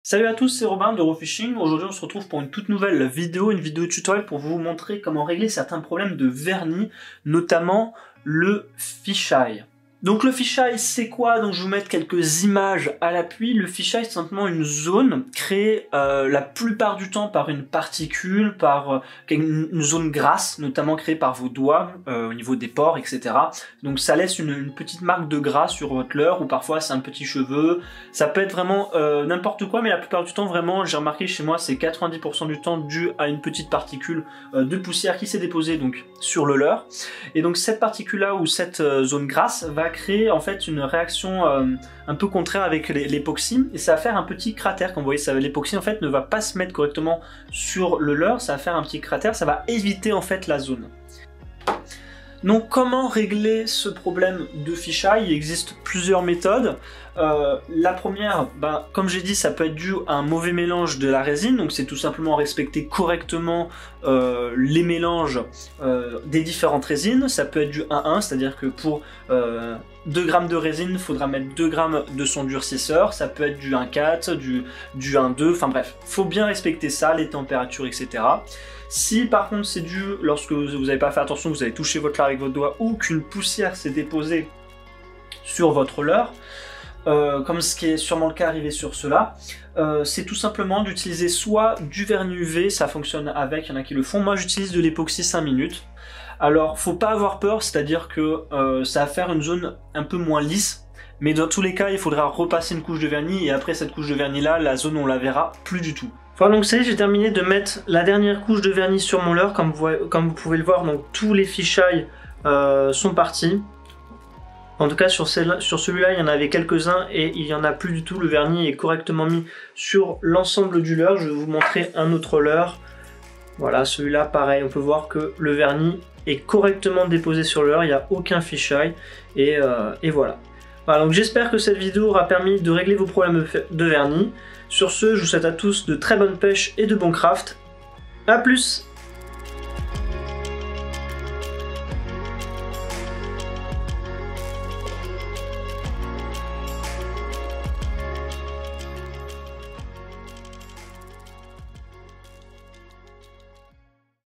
Salut à tous, c'est Robin de RawFishing. Aujourd'hui on se retrouve pour une toute nouvelle vidéo, une vidéo tutoriel pour vous montrer comment régler certains problèmes de vernis, notamment le fisheye. Donc le fisheye c'est quoi? Donc je vais vous mettre quelques images à l'appui. Le fisheye c'est simplement une zone créée la plupart du temps par une particule, par une zone grasse, notamment créée par vos doigts au niveau des pores, etc. Donc ça laisse une petite marque de gras sur votre leurre, ou parfois c'est un petit cheveu. Ça peut être vraiment n'importe quoi, mais la plupart du temps vraiment, j'ai remarqué chez moi, c'est 90% du temps dû à une petite particule de poussière qui s'est déposée donc sur le leurre. Et donc cette particule là ou cette zone grasse va créer en fait une réaction un peu contraire avec l'époxy, et ça va faire un petit cratère. Comme vous voyez, l'époxy en fait ne va pas se mettre correctement sur le leurre, ça va faire un petit cratère, ça va éviter en fait la zone. Donc comment régler ce problème de fisheye? Il existe plusieurs méthodes. La première, comme j'ai dit, ça peut être dû à un mauvais mélange de la résine, donc c'est tout simplement respecter correctement les mélanges des différentes résines. Ça peut être du 1-1, c'est-à-dire que pour 2 grammes de résine, il faudra mettre 2 grammes de son durcisseur. Ça peut être du 1-4, du 1-2, enfin bref, faut bien respecter ça, les températures, etc. Si par contre c'est dû, lorsque vous n'avez pas fait attention, vous avez touché votre leurre avec votre doigt, ou qu'une poussière s'est déposée sur votre leurre, comme ce qui est sûrement le cas arrivé sur cela, c'est tout simplement d'utiliser soit du vernis UV, ça fonctionne avec, il y en a qui le font, moi j'utilise de l'époxy 5 minutes. Alors faut pas avoir peur, c'est-à-dire que ça va faire une zone un peu moins lisse, mais dans tous les cas il faudra repasser une couche de vernis, et après cette couche de vernis là, la zone on la verra plus du tout. Voilà, donc ça y est, j'ai terminé de mettre la dernière couche de vernis sur mon leurre, comme vous pouvez le voir, donc tous les fisheyes sont partis. En tout cas sur celui-là il y en avait quelques-uns et il n'y en a plus du tout, le vernis est correctement mis sur l'ensemble du leurre. Je vais vous montrer un autre leurre. Voilà, celui-là pareil, on peut voir que le vernis est correctement déposé sur le leurre, il n'y a aucun fisheye et voilà. Voilà, donc j'espère que cette vidéo aura permis de régler vos problèmes de vernis. Sur ce, je vous souhaite à tous de très bonnes pêches et de bons crafts. A plus!